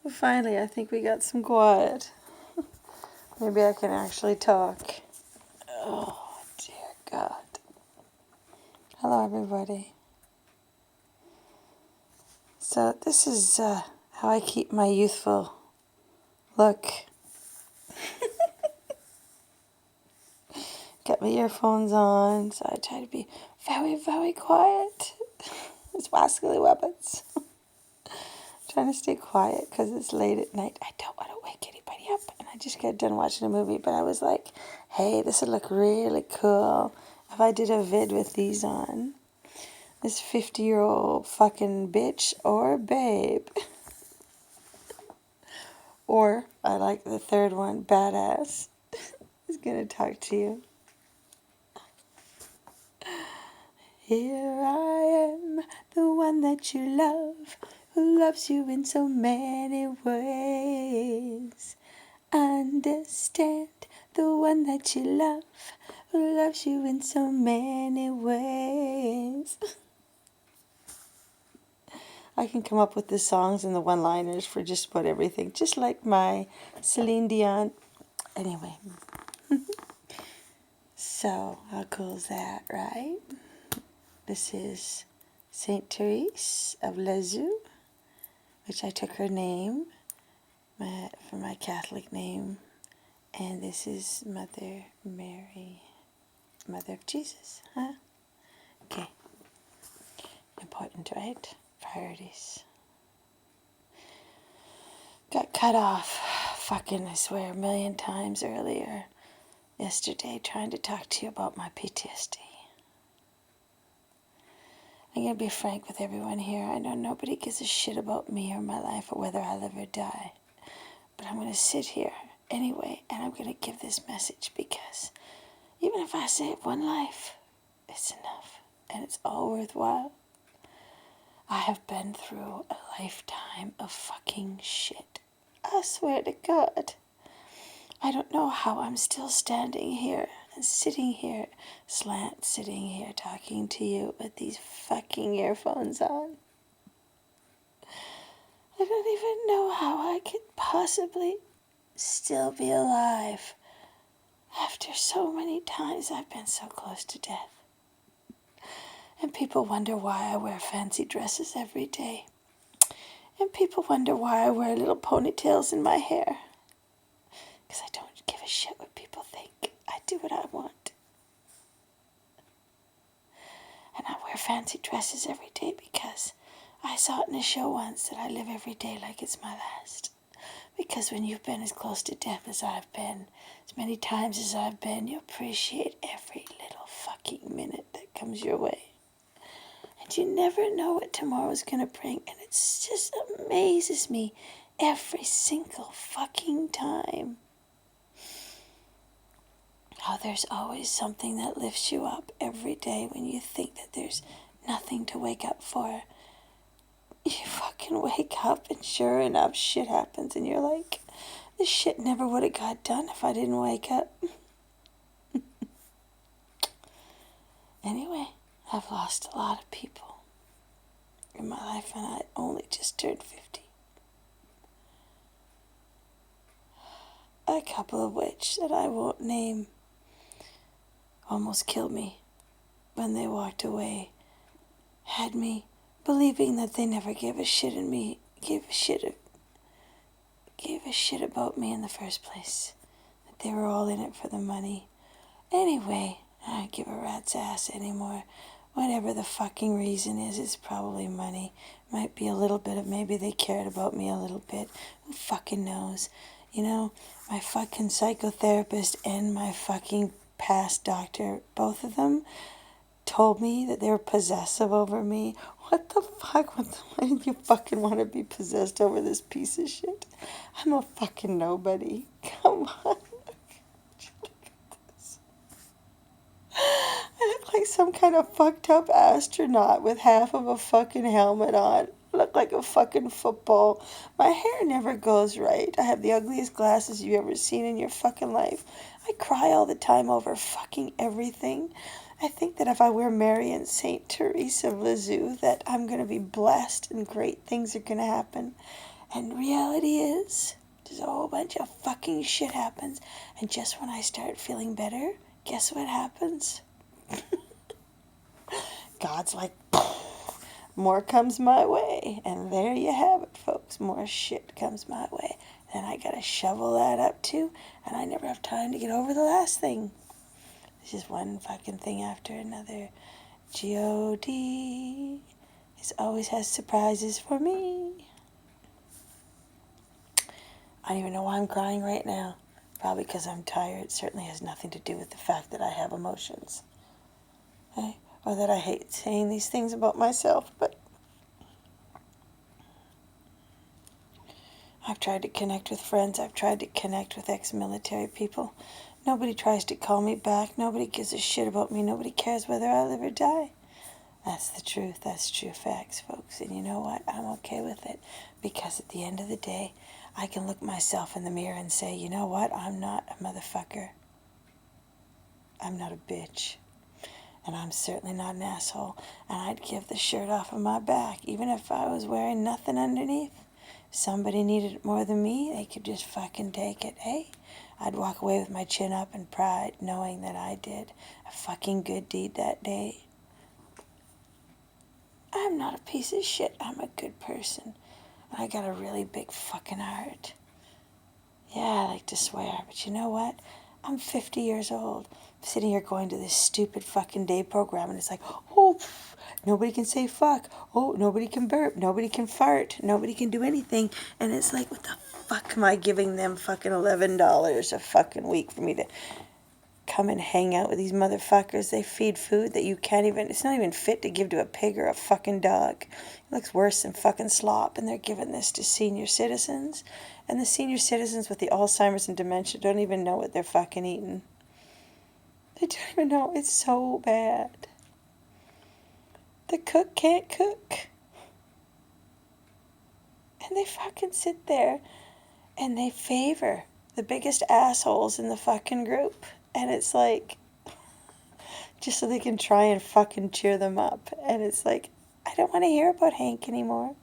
Well, finally, I think we got some quiet. Maybe I can actually talk. Oh, dear God. Hello, everybody. So this is how I keep my youthful look. Got my earphones on, so I try to be very, very quiet. It's rascally weapons. Trying to stay quiet because it's late at night. I don't want to wake anybody up. And I just got done watching a movie, but I was like, hey, this would look really cool if I did a vid with these on. This 50-year-old fucking bitch or babe. Or, I like the third one, badass, is going to talk to you. Here I am, the one that you love, who loves you in so many ways. Understand, the one that you love, who loves you in so many ways. I can come up with the songs and the one-liners for just about everything, just like my Celine Dion. Anyway, so how cool is that, right? This is Saint Therese of Lisieux, which I took her name from my Catholic name, and this is Mother Mary, Mother of Jesus, huh? Okay, important, right? Priorities. Got cut off, fucking, I swear, a million times earlier yesterday trying to talk to you about my PTSD. I'm going to be frank with everyone here. I know nobody gives a shit about me or my life or whether I live or die. But I'm going to sit here anyway, and I'm going to give this message because even if I save one life, it's enough, and it's all worthwhile. I have been through a lifetime of fucking shit. I swear to God. I don't know how I'm still standing here and sitting here, sitting here talking to you with these fucking earphones on. I don't even know how I could possibly still be alive after so many times I've been so close to death. And people wonder why I wear fancy dresses every day. And people wonder why I wear little ponytails in my hair. Because I don't give a shit what people think. I do what I want. And I wear fancy dresses every day because I saw it in a show once that I live every day like it's my last. Because when you've been as close to death as I've been, as many times as I've been, you appreciate every little fucking minute that comes your way. And you never know what tomorrow's gonna bring, and it just amazes me every single fucking time. How there's always something that lifts you up every day when you think that there's nothing to wake up for. You fucking wake up and sure enough shit happens and you're like, this shit never would have got done if I didn't wake up. Anyway, I've lost a lot of people in my life and I only just turned 50. A couple of which that I won't name almost killed me when they walked away, had me believing that they never gave a shit gave a shit about me in the first place, that they were all in it for the money. Anyway, I don't give a rat's ass anymore. Whatever the fucking reason is, it's probably money. Might be a little bit of maybe they cared about me a little bit. Who fucking knows? You know, my fucking psychotherapist and my fucking past doctor, both of them, told me that they were possessive over me. What the fuck? Why did you fucking want to be possessed over this piece of shit? I'm a fucking nobody. Come on. I look like some kind of fucked up astronaut with half of a fucking helmet on. I look like a fucking football. My hair never goes right. I have the ugliest glasses you've ever seen in your fucking life. I cry all the time over fucking everything. I think that if I wear Mary and Saint Therese of Lisieux, that I'm going to be blessed and great things are going to happen. And reality is, there's a whole bunch of fucking shit happens. And just when I start feeling better, guess what happens? God's like, more comes my way. And there you have it, folks. More shit comes my way. And I gotta shovel that up too. And I never have time to get over the last thing. It's just one fucking thing after another. G.O.D. It always has surprises for me. I don't even know why I'm crying right now. Probably because I'm tired. It certainly has nothing to do with the fact that I have emotions. Okay? Or that I hate saying these things about myself, but I've tried to connect with friends. I've tried to connect with ex-military people. Nobody tries to call me back. Nobody gives a shit about me. Nobody cares whether I live or die. That's the truth. That's true facts, folks. And you know what? I'm okay with it. Because at the end of the day, I can look myself in the mirror and say, you know what? I'm not a motherfucker. I'm not a bitch. And I'm certainly not an asshole. And I'd give the shirt off of my back, even if I was wearing nothing underneath. If somebody needed it more than me, they could just fucking take it. Hey, I'd walk away with my chin up in pride, knowing that I did a fucking good deed that day. I'm not a piece of shit. I'm a good person. And I got a really big fucking heart. Yeah, I like to swear, but you know what? I'm 50 years old. I'm sitting here going to this stupid fucking day program, and it's like, oh, nobody can say fuck. Oh, nobody can burp. Nobody can fart. Nobody can do anything. And it's like, what the fuck am I giving them fucking $11 a fucking week for me to come and hang out with these motherfuckers? They feed food that you can't even, it's not even fit to give to a pig or a fucking dog. It looks worse than fucking slop, and they're giving this to senior citizens. And the senior citizens with the Alzheimer's and dementia don't even know what they're fucking eating. They don't even know. It's so bad. The cook can't cook. And they fucking sit there and they favor the biggest assholes in the fucking group. And it's like, just so they can try and fucking cheer them up. And it's like, I don't want to hear about Hank anymore.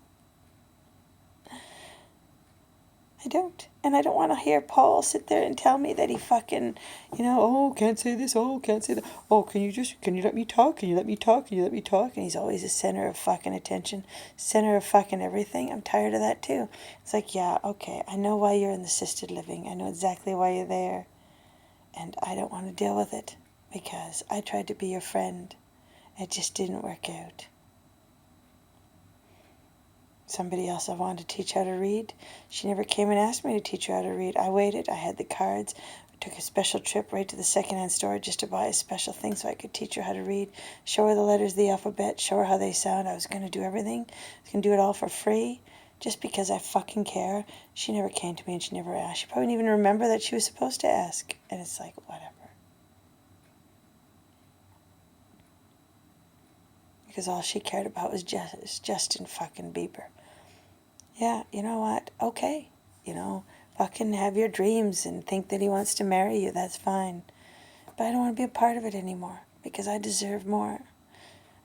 I don't. And I don't want to hear Paul sit there and tell me that he fucking, oh, can't say this, oh, can't say that. Oh, can you let me talk? Can you let me talk? Can you let me talk? And he's always the center of fucking attention, center of fucking everything. I'm tired of that too. It's like, yeah, okay, I know why you're in the assisted living. I know exactly why you're there. And I don't want to deal with it because I tried to be your friend. It just didn't work out. Somebody else I wanted to teach how to read. She never came and asked me to teach her how to read. I waited. I had the cards. I took a special trip right to the secondhand store just to buy a special thing so I could teach her how to read, show her the letters of the alphabet, show her how they sound. I was going to do everything. I was going to do it all for free just because I fucking care. She never came to me and she never asked. She probably didn't even remember that she was supposed to ask. And it's like, whatever. Because all she cared about was Justin fucking Bieber. Yeah, you know what? Okay. Fucking have your dreams and think that he wants to marry you. That's fine. But I don't want to be a part of it anymore because I deserve more.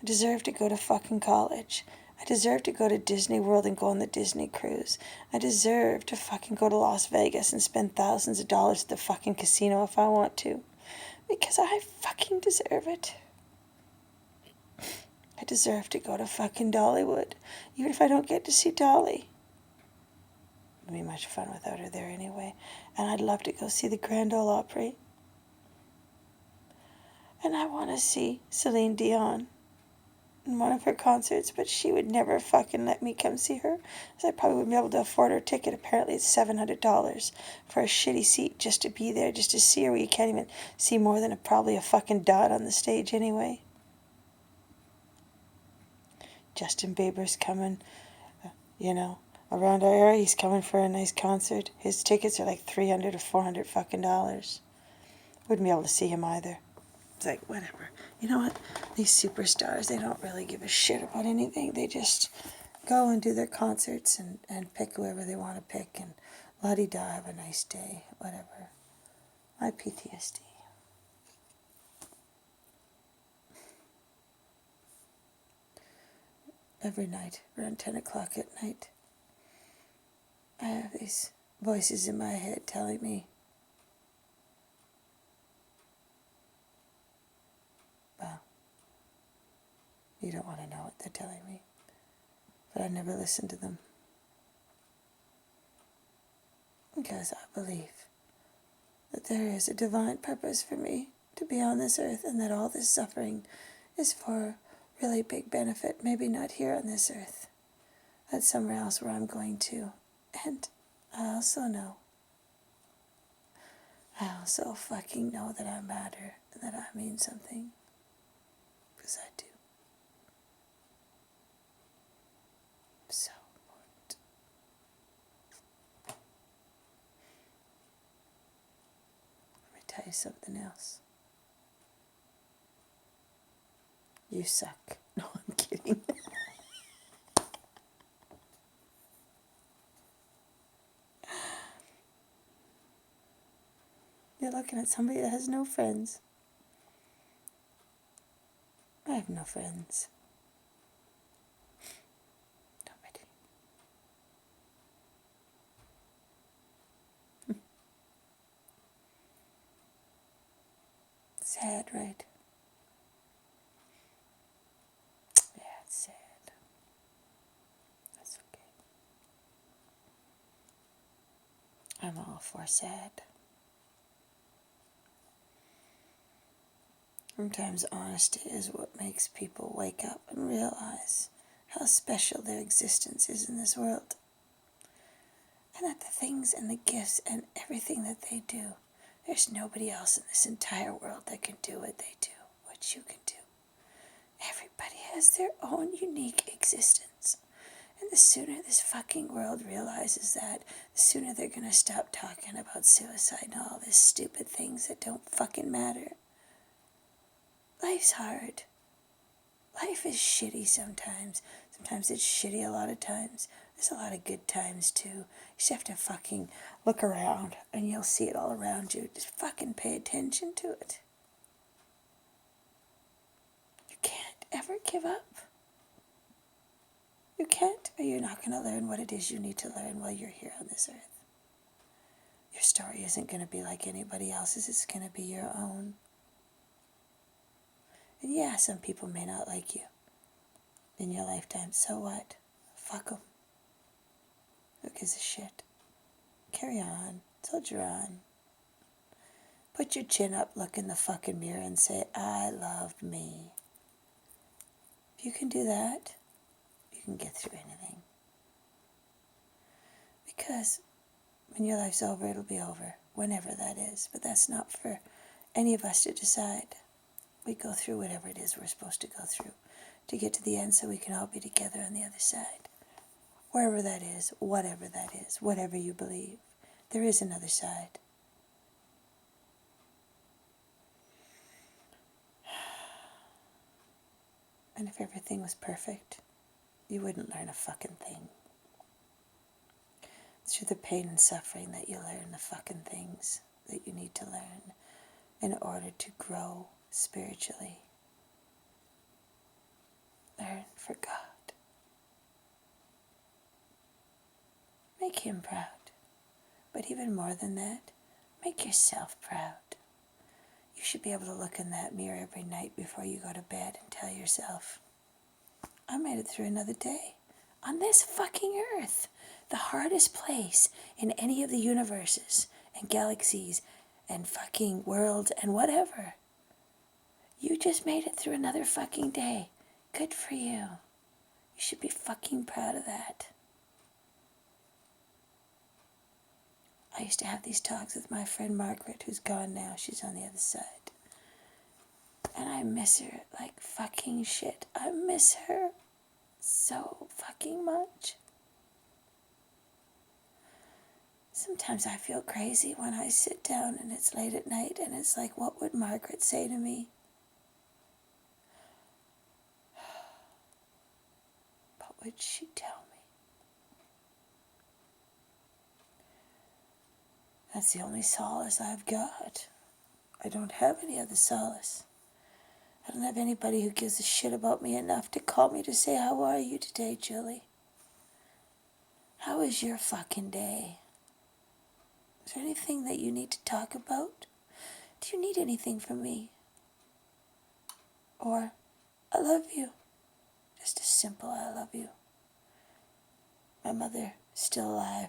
I deserve to go to fucking college. I deserve to go to Disney World and go on the Disney cruise. I deserve to fucking go to Las Vegas and spend thousands of dollars at the fucking casino if I want to. Because I fucking deserve it. I deserve to go to fucking Dollywood, even if I don't get to see Dolly. It would be much fun without her there anyway. And I'd love to go see the Grand Ole Opry. And I want to see Celine Dion in one of her concerts, but she would never fucking let me come see her, because I probably wouldn't be able to afford her ticket. Apparently it's $700 for a shitty seat just to be there, just to see her, where you can't even see more than probably a fucking dot on the stage anyway. Justin Bieber's coming, around our area. He's coming for a nice concert. His tickets are like $300 or $400 fucking dollars. Wouldn't be able to see him either. It's like, whatever. You know what? These superstars, they don't really give a shit about anything. They just go and do their concerts and pick whoever they want to pick, and la-di-da, have a nice day, whatever. My PTSD. Every night, around 10 o'clock at night, I have these voices in my head telling me, well, you don't want to know what they're telling me, but I never listen to them. Because I believe that there is a divine purpose for me to be on this earth, and that all this suffering is for really big benefit. Maybe not here on this earth. That's somewhere else where I'm going to. And I also fucking know that I matter and that I mean something. Because I do. So important. Let me tell you something else. You suck. No, I'm kidding. You're looking at somebody that has no friends. I have no friends. Nobody. Sad, right? Yeah, it's sad. That's okay. I'm all for sad. Sometimes honesty is what makes people wake up and realize how special their existence is in this world. And that the things and the gifts and everything that they do, there's nobody else in this entire world that can do what they do, what you can do. Everybody has their own unique existence. And the sooner this fucking world realizes that, the sooner they're gonna stop talking about suicide and all this stupid things that don't fucking matter. Life's hard. Life is shitty sometimes. Sometimes it's shitty a lot of times. There's a lot of good times too. You just have to fucking look around and you'll see it all around you. Just fucking pay attention to it. You can't ever give up. You can't, or you're not going to learn what it is you need to learn while you're here on this earth. Your story isn't going to be like anybody else's. It's going to be your own. And yeah, some people may not like you in your lifetime. So what? Fuck them. Who gives a shit? Carry on. Soldier on. Put your chin up, look in the fucking mirror and say, I love me. If you can do that, you can get through anything. Because when your life's over, it'll be over. Whenever that is. But that's not for any of us to decide. We go through whatever it is we're supposed to go through to get to the end so we can all be together on the other side. Wherever that is, whatever you believe, there is another side. And if everything was perfect, you wouldn't learn a fucking thing. It's through the pain and suffering that you learn the fucking things that you need to learn in order to grow spiritually. Learn for God. Make Him proud. But even more than that, make yourself proud. You should be able to look in that mirror every night before you go to bed and tell yourself, I made it through another day on this fucking earth, the hardest place in any of the universes and galaxies and fucking worlds and whatever. You just made it through another fucking day. Good for you. You should be fucking proud of that. I used to have these talks with my friend Margaret, who's gone now. She's on the other side. And I miss her like fucking shit. I miss her so fucking much. Sometimes I feel crazy when I sit down and it's late at night and it's like, what would Margaret say to me? What would she tell me? That's the only solace I've got. I don't have any other solace. I don't have anybody who gives a shit about me enough to call me to say, how are you today, Julie? How is your fucking day? Is there anything that you need to talk about? Do you need anything from me? Or, I love you. Just a simple I love you. My mother is still alive.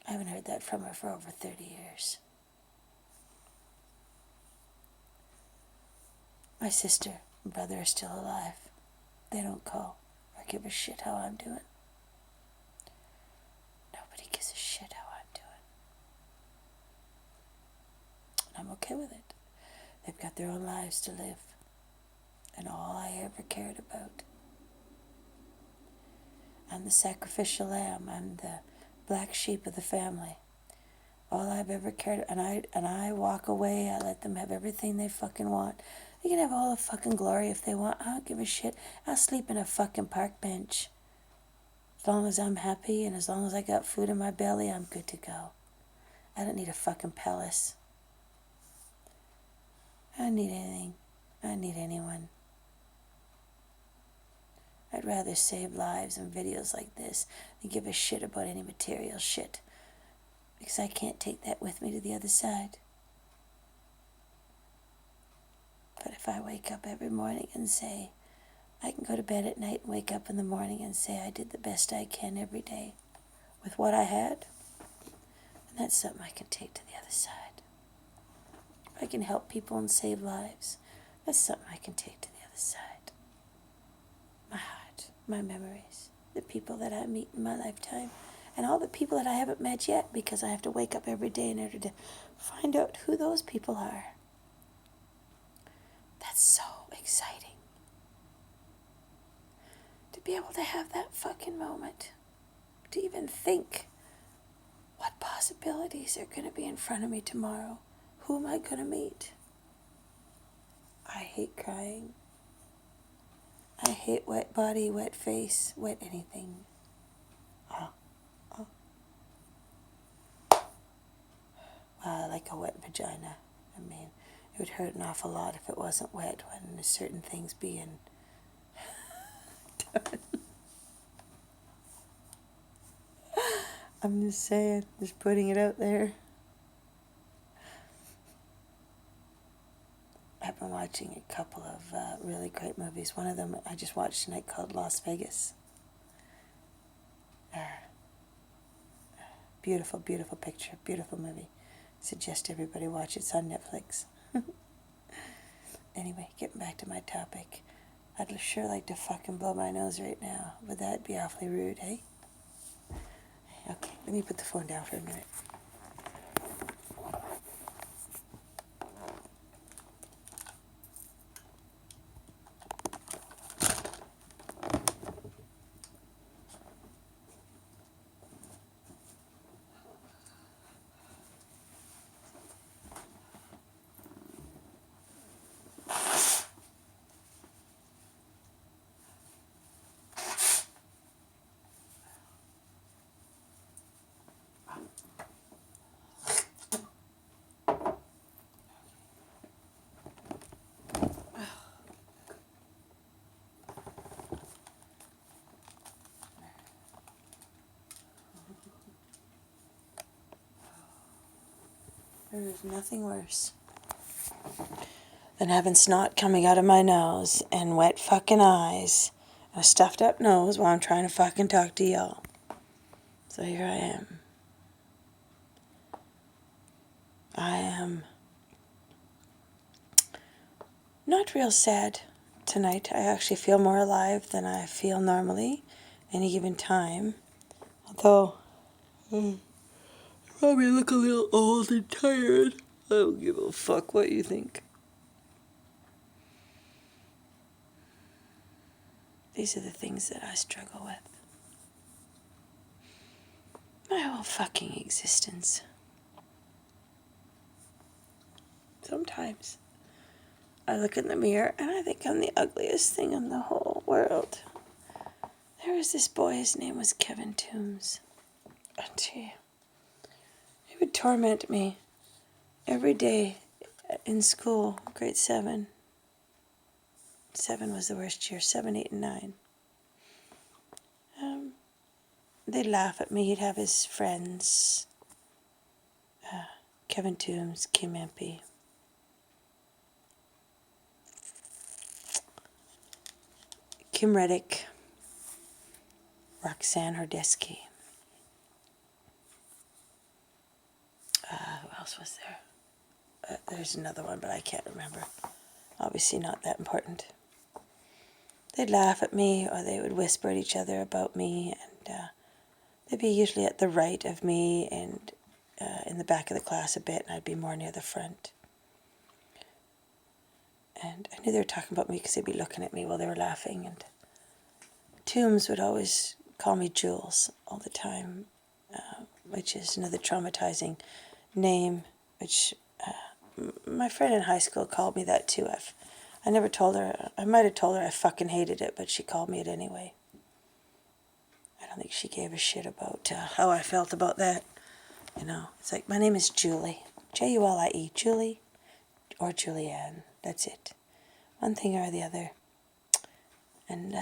I haven't heard that from her for over 30 years. My sister and brother are still alive. They don't call or give a shit how I'm doing. Nobody gives a shit how I'm doing. And I'm okay with it. They've got their own lives to live. And all I ever cared about. I'm the sacrificial lamb. I'm the black sheep of the family. All I've ever cared, and I walk away. I let them have everything they fucking want. They can have all the fucking glory if they want. I don't give a shit. I'll sleep in a fucking park bench. As long as I'm happy and as long as I got food in my belly, I'm good to go. I don't need a fucking palace. I don't need anything. I don't need anyone. I'd rather save lives in videos like this than give a shit about any material shit. Because I can't take that with me to the other side. But if I wake up every morning and say, I can go to bed at night and wake up in the morning and say I did the best I can every day with what I had, and that's something I can take to the other side. If I can help people and save lives, that's something I can take to the other side. My heart, my memories, the people that I meet in my lifetime, and all the people that I haven't met yet because I have to wake up every day in order to find out who those people are. That's so exciting. To be able to have that fucking moment. To even think what possibilities are going to be in front of me tomorrow. Who am I going to meet? I hate crying. I hate wet body, wet face, wet anything. Oh. Well, I like a wet vagina. I mean, it would hurt an awful lot if it wasn't wet when there's certain things being done. I'm just saying, just putting it out there. I've been watching a couple of really great movies. One of them I just watched tonight called Las Vegas. Beautiful, beautiful picture, beautiful movie. Suggest everybody watch it. It's on Netflix. Anyway, getting back to my topic. I'd sure like to fucking blow my nose right now, but that'd be awfully rude, eh? Okay, let me put the phone down for a minute. There's nothing worse than having snot coming out of my nose and wet fucking eyes and a stuffed up nose while I'm trying to fucking talk to y'all. So here I am. I am not real sad tonight. I actually feel more alive than I feel normally any given time. Although, I probably look a little old and tired. I don't give a fuck what you think. These are the things that I struggle with. My whole fucking existence. Sometimes I look in the mirror and I think I'm the ugliest thing in the whole world. There was this boy, his name was Kevin Toombs. And he would torment me every day in school, grade 7. 7 was the worst year, 7, 8, and 9. they'd laugh at me. He'd have his friends, Kevin Toombs, Kim Empey, Kim Reddick, Roxanne Hordesky. Who else was there? There's another one, but I can't remember. Obviously not that important. They'd laugh at me, or they would whisper at each other about me, and they'd be usually at the right of me and in the back of the class a bit, and I'd be more near the front. And I knew they were talking about me because they'd be looking at me while they were laughing. And Toombs would always call me Jules all the time, which is another traumatizing name, which my friend in high school called me that too. I never told her. I might have told her I fucking hated it, but she called me it anyway. I don't think she gave a shit about how I felt about that. You know, it's like, my name is Julie. Julie, Julie, or Julianne. That's it. One thing or the other. And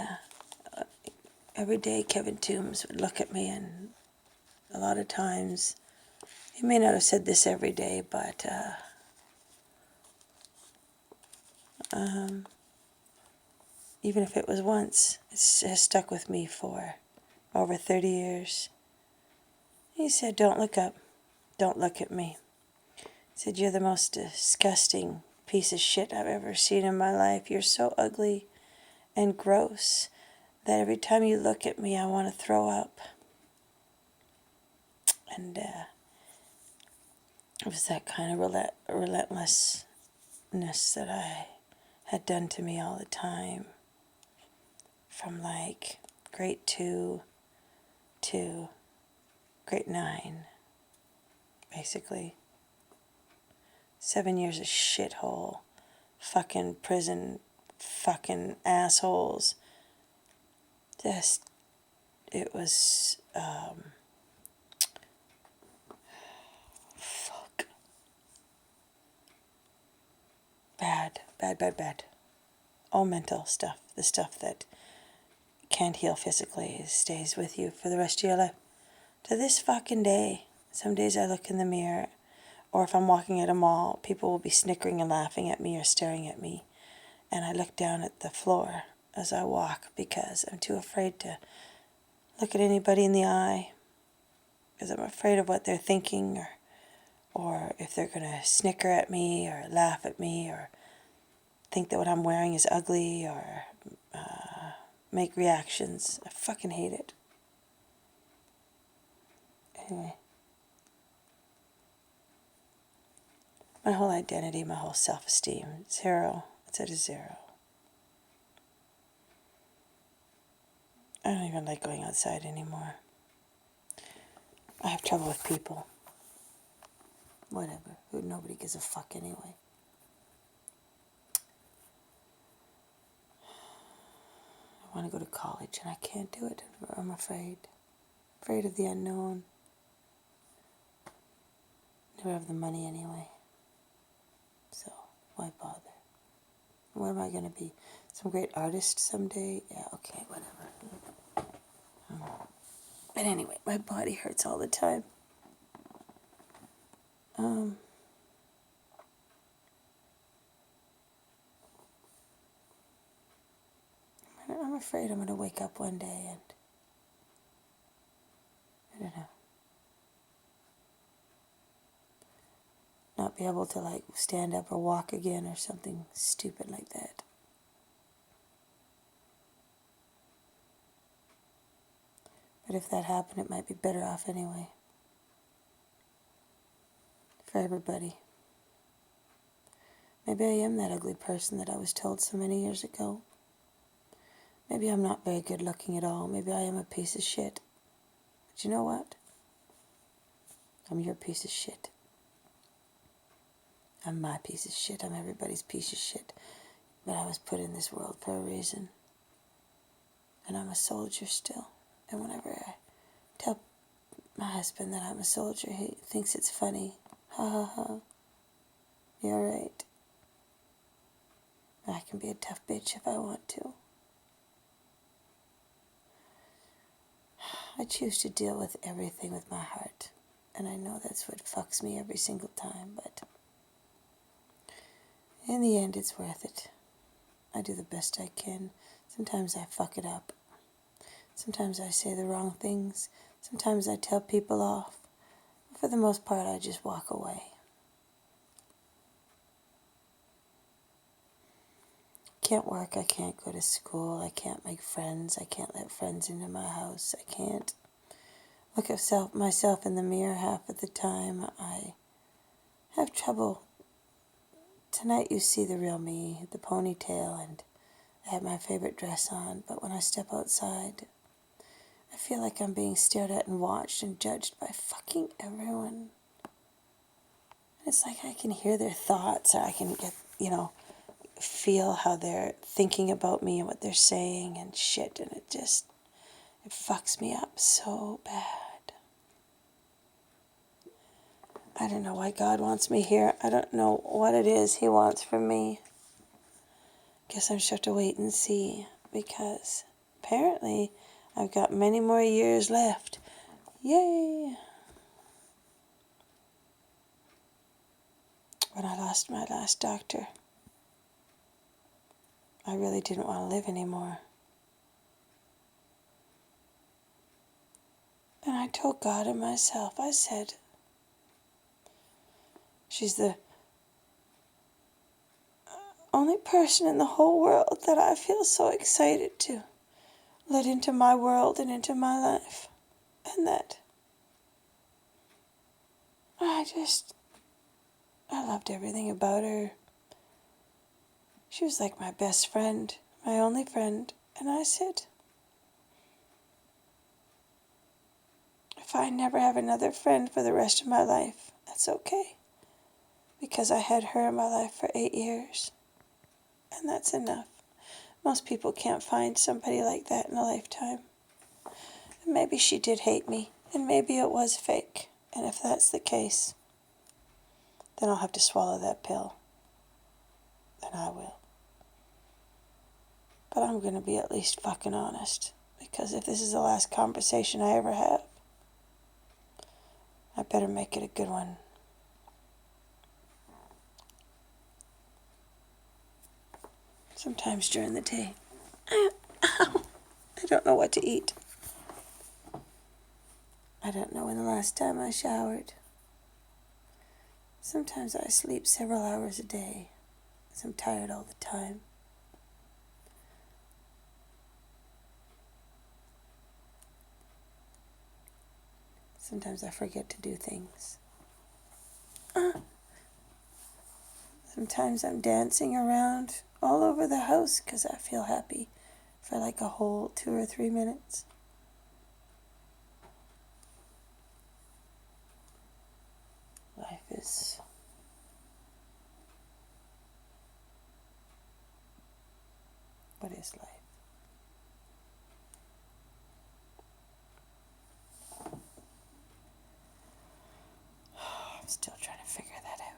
every day Kevin Toombs would look at me, and a lot of times, he may not have said this every day, but even if it was once, it has stuck with me for over 30 years. He said, don't look up. Don't look at me. He said, you're the most disgusting piece of shit I've ever seen in my life. You're so ugly and gross that every time you look at me, I want to throw up. And it was that kind of relentlessness that I had done to me all the time. From like grade 2 to grade 9, basically. 7 years of shithole, fucking prison, fucking assholes. Just, it was, fuck. Bad. All mental stuff, the stuff that can't heal physically stays with you for the rest of your life. To this fucking day, some days I look in the mirror, or if I'm walking at a mall, people will be snickering and laughing at me or staring at me. And I look down at the floor as I walk because I'm too afraid to look at anybody in the eye, because I'm afraid of what they're thinking, or if they're going to snicker at me or laugh at me or think that what I'm wearing is ugly or make reactions. I fucking hate it. Anyway. My whole identity, my whole self-esteem, zero. It's at a zero. I don't even like going outside anymore. I have trouble with people. Whatever. Nobody gives a fuck anyway. I want to go to college and I can't do it. I'm afraid. Afraid of the unknown. Never have the money anyway. So, why bother? What am I going to be? Some great artist someday? Yeah, okay, whatever. But anyway, my body hurts all the time. I'm afraid I'm going to wake up one day and, I don't know, not be able to like stand up or walk again or something stupid like that. But if that happened, it might be better off anyway. For everybody. Maybe I am that ugly person that I was told so many years ago. Maybe I'm not very good looking at all. Maybe I am a piece of shit. But you know what? I'm your piece of shit. I'm my piece of shit. I'm everybody's piece of shit. But I was put in this world for a reason. And I'm a soldier still. And whenever I tell my husband that I'm a soldier, he thinks it's funny. Ha ha ha. You're right. I can be a tough bitch if I want to. I choose to deal with everything with my heart. And I know that's what fucks me every single time, but in the end, it's worth it. I do the best I can. Sometimes I fuck it up. Sometimes I say the wrong things. Sometimes I tell people off. But for the most part, I just walk away. Can't work, I can't go to school, I can't make friends, I can't let friends into my house, I can't look at myself in the mirror half of the time. I have trouble. Tonight you see the real me, the ponytail, and I have my favorite dress on, but when I step outside, I feel like I'm being stared at and watched and judged by fucking everyone. It's like I can hear their thoughts, or I can get, feel how they're thinking about me and what they're saying and shit, and it fucks me up so bad. I don't know why God wants me here. I don't know what it is He wants from me. Guess I'm sure to wait and see, because apparently I've got many more years left. Yay! When I lost my last doctor, I really didn't want to live anymore. And I told God and myself, I said, she's the only person in the whole world that I feel so excited to let into my world and into my life. And that I loved everything about her. She was like my best friend, my only friend. And I said, if I never have another friend for the rest of my life, that's okay. Because I had her in my life for 8 years. And that's enough. Most people can't find somebody like that in a lifetime. And maybe she did hate me, and maybe it was fake. And if that's the case, then I'll have to swallow that pill. Then I will. But I'm going to be at least fucking honest. Because if this is the last conversation I ever have, I better make it a good one. Sometimes during the day, I don't know what to eat. I don't know when the last time I showered. Sometimes I sleep several hours a day, because I'm tired all the time. Sometimes I forget to do things. Sometimes I'm dancing around all over the house because I feel happy for like a whole 2 or 3 minutes. Life is what is life? I'm still trying to figure that out.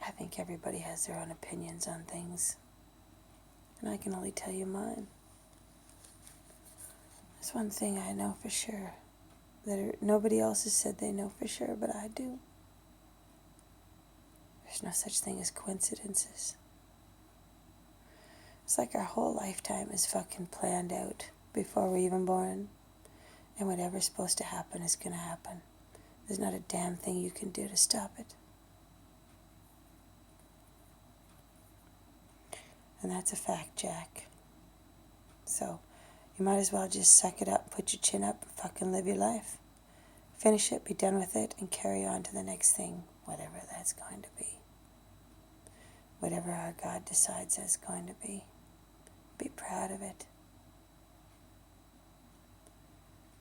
I think everybody has their own opinions on things, and I can only tell you mine. There's one thing I know for sure, that nobody else has said they know for sure, but I do. There's no such thing as coincidences. It's like our whole lifetime is fucking planned out before we're even born. And whatever's supposed to happen is going to happen. There's not a damn thing you can do to stop it. And that's a fact, Jack. So, you might as well just suck it up, put your chin up, and fucking live your life. Finish it, be done with it, and carry on to the next thing, whatever that's going to be. Whatever our God decides that's going to be. Be proud of it.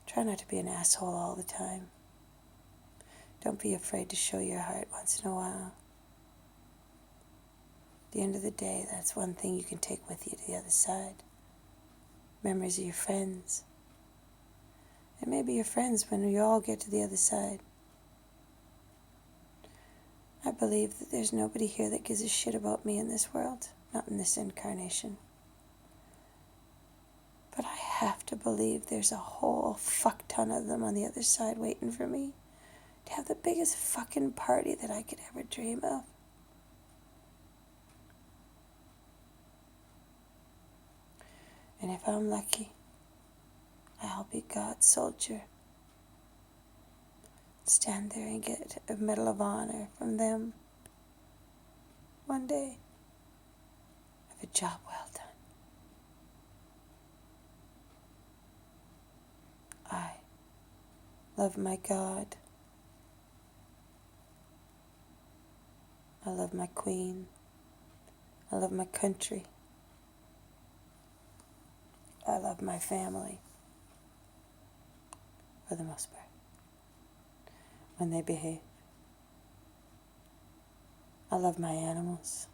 Try not to be an asshole all the time. Don't be afraid to show your heart once in a while. At the end of the day, that's one thing you can take with you to the other side. Memories of your friends. And maybe your friends when we all get to the other side. I believe that there's nobody here that gives a shit about me in this world. Not in this incarnation. But I have to believe there's a whole fuck ton of them on the other side waiting for me to have the biggest fucking party that I could ever dream of. And if I'm lucky, I'll be God's soldier. Stand there and get a Medal of Honor from them one day. Have a job well done. I love my God. I love my Queen. I love my country. I love my family. For the most part. When they behave. I love my animals.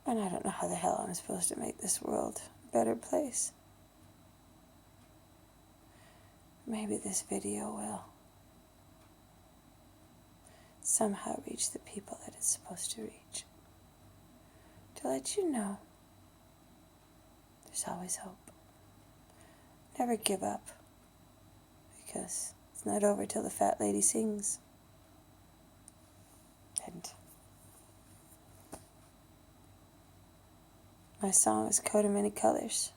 And I don't know how the hell I'm supposed to make this world a better place. Maybe this video will somehow reach the people that it's supposed to reach. To let you know there's always hope. Never give up, because it's not over till the fat lady sings. And my song is Coat of Many Colors.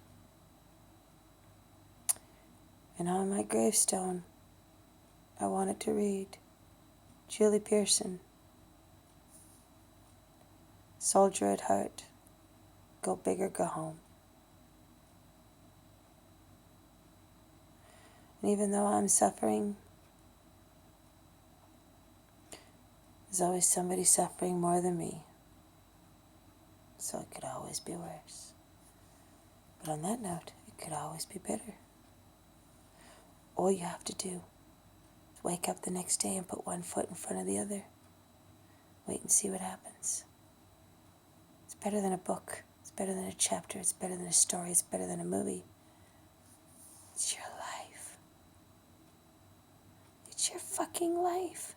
And on my gravestone, I wanted to read Julie Pearson, soldier at heart, go big or go home. And even though I'm suffering, there's always somebody suffering more than me. So it could always be worse. But on that note, it could always be better. All you have to do is wake up the next day and put one foot in front of the other. Wait and see what happens. It's better than a book. It's better than a chapter. It's better than a story. It's better than a movie. It's your life. It's your fucking life.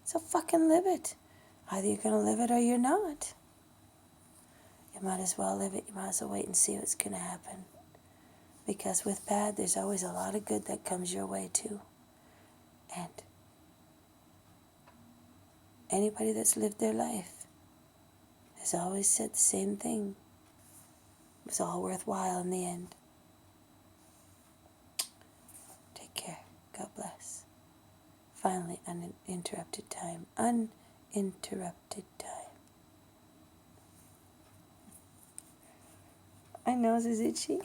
So fucking live it. Either you're going to live it or you're not. You might as well live it. You might as well wait and see what's going to happen. Because with bad, there's always a lot of good that comes your way too. And anybody that's lived their life has always said the same thing. It was all worthwhile in the end. Take care. God bless. Finally, uninterrupted time. Uninterrupted time. My nose is itchy.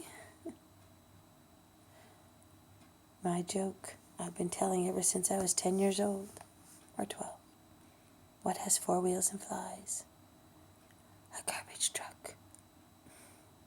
My joke I've been telling ever since I was 10 years old, or 12. What has 4 wheels and flies?